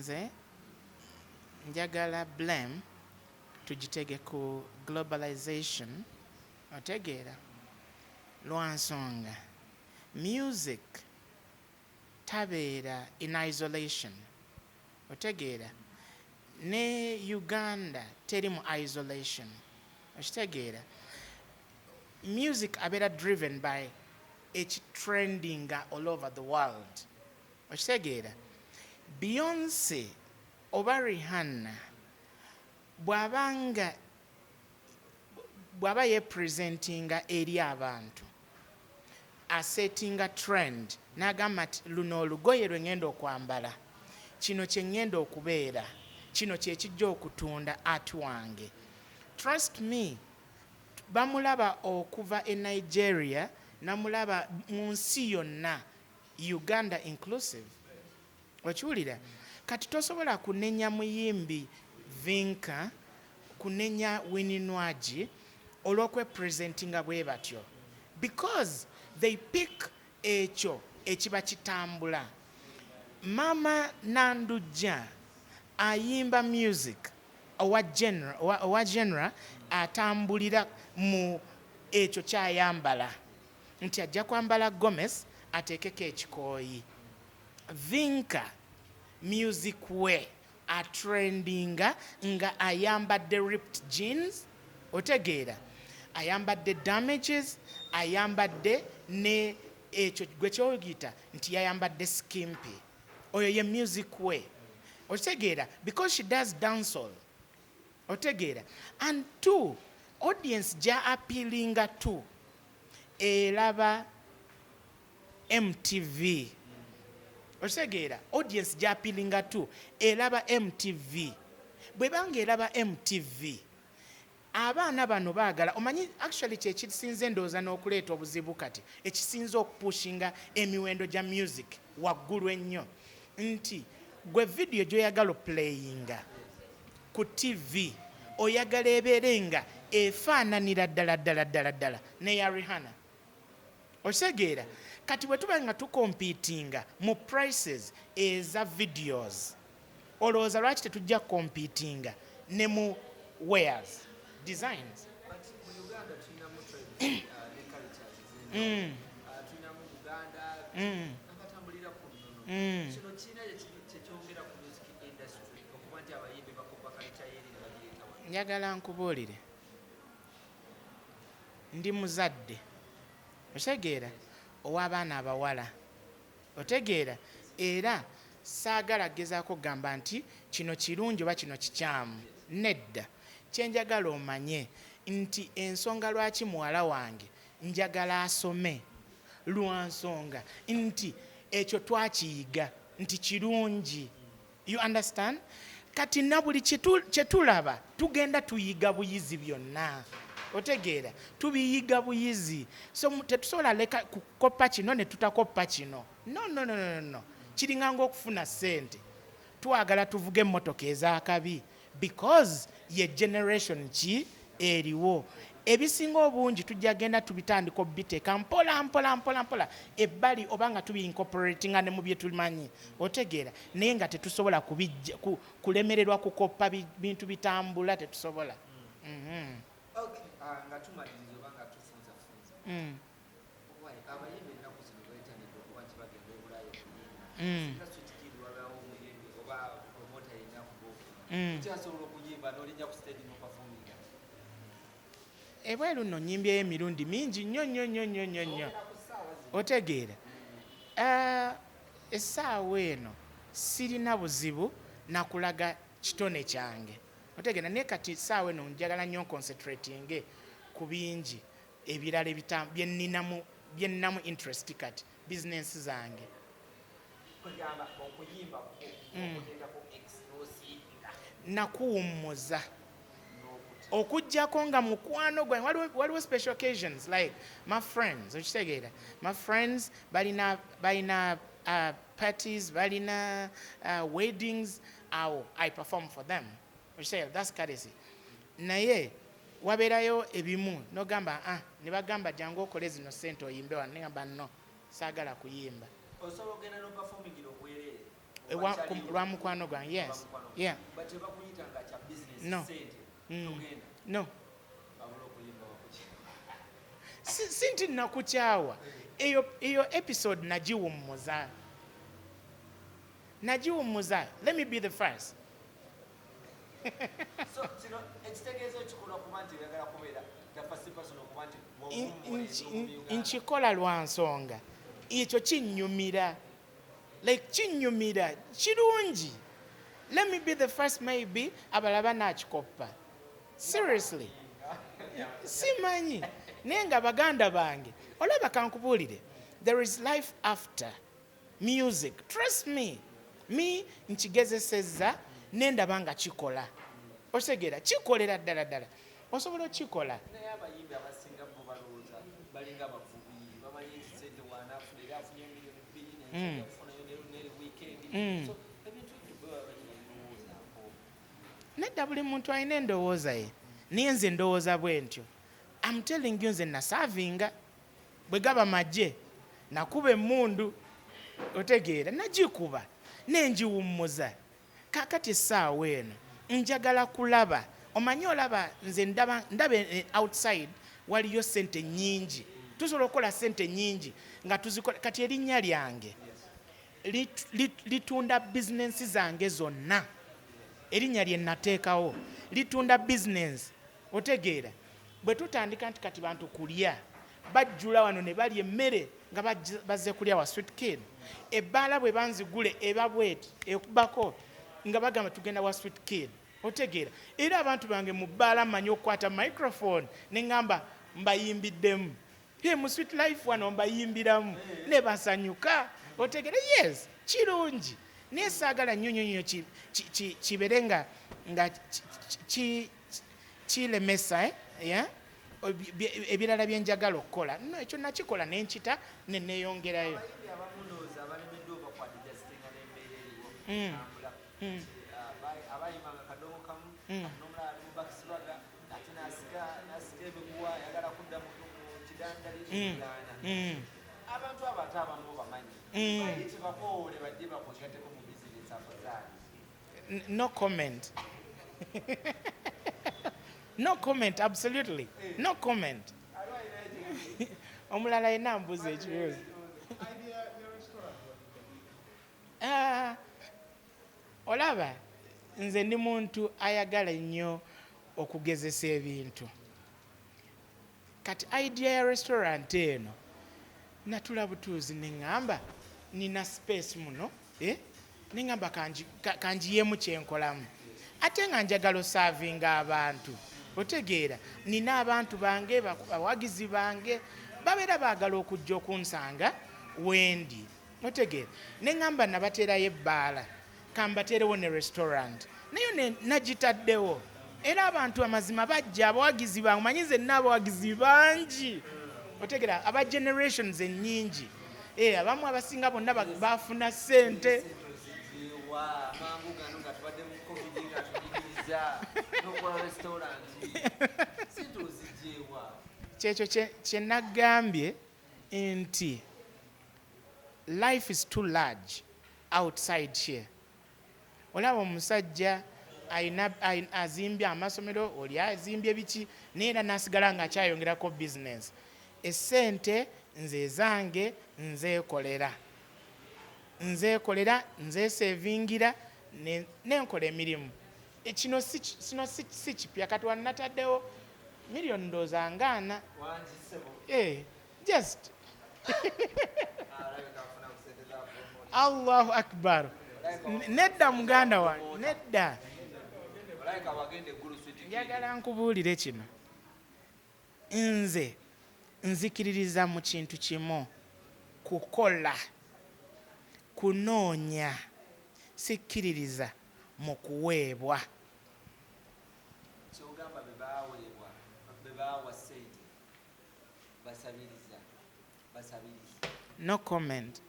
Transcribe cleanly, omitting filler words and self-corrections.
nze njagala blame tugitege ku globalization otegeera lwansonga music tabeera in isolation otegeera ne Uganda teri mu isolation okitegeera music abeera driven by trending all over the world okitegeera Beyonce oba Rihanna bw'aba yepresentinga eri abantu asettinga trend n'agamba nti luno olugoye lwe ngenda okwambala kino kye ngenda okubeera kino kye kijja okutunda ati wange trust me bamulaba okuva e Nigeria namulaba mu nsi yonna Uganda inclusive okiwulira kati tosobola kunenya muyimbi Vinka kunenya Wininwaji olw'okwepresentinga bwe batyo because they pick ekyo ekiba kitambula Mama Nandujja ayimba music owa genre atambulira mu ekyo kyayambala nti ajja kwambala Gomez ateekeko ekikooyi Vinka music we atrendinga nga ayambadde ripped jeans otegeera ayambadde damages ayambadde ne ekyo gwe kyoyita nti yayambadde skimpy oyo ye music we otegeera because she does dancehall otegeera and two audience ja appealinga to elaba MTV otegeera audience ja appealinga to elaba MTV bwe banga elaba MTV abaana bano baagala omanyi actually kyekisinze ndooza n'okuleeta obuzibu kati ekisinze okupushinga emiwendo gya music waggulu ennyo nti gwe video gy'oyagala oplayinga ku TV oyagala ebeerenga efaananira ddala neya Rihanna okitegeera kati bwe tuba nga tukompiitinga mu prices eza videos olowooza lwaki tetujja kompiitinga ne mu wares designs njagala nkubuulire ndi muzadde otegeera ow'abaana abawala otegeera era saagala gezaako gamba nti kino kirungi oba kino kikyamu nedda kyenjagala omanye nti ensonga lwaki muwala wange njagala asome lwansonga nti ekyo twakiyiga nti kirungi you understand kati na buli kyetulaba tugenda tuyiga buyizi byonna otegeera tubiyiga buyizi so tetusobola leka kukopa kino ne tutakoppa kino no kiringa ng'okufuna ssente twagala tuvuge emmotoka ez'akabi because ye generation ki eriwo ebisinga obungi tujja genda tubitandika obiteeka mpola ebbali oba nga tubi-incorporatinga ne mu bye tumanyi otegeera naye nga tetusobola kulemererwa kukoppa bintu bitambula tetusobola nga tumaliriza oba nga tufunzafunza abayimbi ennaku zino beetandika okuba nti bagenda obulayo okunyimba sikiri waliwo omuyimbi oba promota yenna kugoku kyasobola okuyimba n'olinnya ku stage n'opafominga ebweru nno nyimbyeyo emirundi mingi nnyo otegeera essaawa eno sirina buzibu nakulaga kitone kyange otegeera naye kati essaawa eno njagala nnyo concentrating ku bingi ebirala byeninamu interest kati bizinensi zange nakuwummuza okujjako nga mukwano gwe waliwo special occasions like my friends okitegeera my friends balina parties balina weddings awo I perform for them okitegeera that's courtesy naye wabeerayo ebimu nogamba ne bagamba jangu okole zino ssente oyimbe wano negamba no saagala kuyimba osobola ogenda n'opafomingira obwereere lwa mukwano gwange. Yes. Yeah. No. No. Sinti nakukyawa eyo episode nagiwummuza. Let me be the first. Nkikola lwa nsonga ekyo kinnyumira, like kinnyumira kirungi. Let me be the first, maybe abalaba nakikoppa. Seriously. Simanyi naye nga baganda bange olaba kankubuulire, there is life after music. Trust me nkigezesezza nendaba nga kikola. Otegeera kikolera ddala osobola okikola. naye abayimbi abasinga bo balowooza balinga abavubi, bamanyi nti sente waanaafuna era afunye miliyoni 2 nafunayo ne weekend. So ebintu ebyo baba balowoozaako. Nedda buli muntu alina endowooza ye, naye nze ndowooza bwe ntyo. I'm telling you, nze nasaavinga bwe gaba magye nakuba emmundu, otegeera nagikuba nengiwummuza. Kakati essaawa eno njagala kulaba, omanyi olaba nze ndaba outside waliyo sente nnyingi, tusobola okukola sente nnyingi nga tuzikola. Kati erinnya lyange litunda bizinensi zange zonna, erinnya lye nateekawo litunda bizinensi. Otegeera bwe tutandika nti kati bantu kulya bajjula wano ne balya emmere nga bazze kulya wa sweet kid, ebbaala bwe banzigule eba bweti ekubako nga bagamba tugenda wa sweet kid. Otegeera era abantu bange mu bbaala mmanyi okukwata microphone ne ŋŋamba mbayimbiddemu, mu sweet life wano mbayimbiramu ne basanyuka. Otegeera yes kirungi, naye saagala nnyo kibere nga kilemesa ebirala bye njagala okukola. No, ekyo nakikola ne nkita ne neeyongerayo. Abayimbi abamulowooza abalemeddwa bakwadijasitinga n'embeera eriwo abayimanga kadongo kamu n'omulala ali mu bakisibaga ate n'asiga emiguwa ayagala kudda mu kidandali abantu abo ate abamu bamanyi bayitibako badde bakogateko mu bizinesi afazaali. No comment. No comment, absolutely. No comment. Omulala alina mbuzi ekibuuzo. Olaba nze ndi muntu ayagala nnyo okugezesa ebintu. Kati idea ya restaurant eno natula butuuzi neŋŋamba nina space muno, neŋŋamba kanjiyemu kyenkolamu ate nga njagala osaavinga abantu. Otegeera nina abantu bange bawagizi bange babeera baagala okujja okunsanga wendi. Otegeera neŋŋamba nabateerayo ebbaala kambateerewo ne restaurant nayo nagitaddewo era abantu amazima bajja abawagizi bange manyi nze nina abawagizi bangi. Otegeera aba generations ennyingi, abamu abasinga bonna bafuna ssente. Amangu gano nga tubadde mu covid nga tuyigiriza n'okola restaurant sente ozigyewa. Kyekyo kye nagambye nti life is too large outside here. Olaba omusajja azimbye amasomero, oli azimbye biki, naye era nasigala nga akyayongerako bizinensi. Essente nze zange nzeekolera nzeesevingira nenkola emirimu. Kino si kipya, kati wanataddewo miliyoni ndooza ngaana. Just Allahu akbar. Nedda muganda wange, nedda. Njagala nkubuulire kino, nze nzikiririza mu kintu kimu: kukola, kunoonya, sikkiririza mu kuweebwa. Kyogamba bebaweebwa bebawa ssente basabiriza. No comment.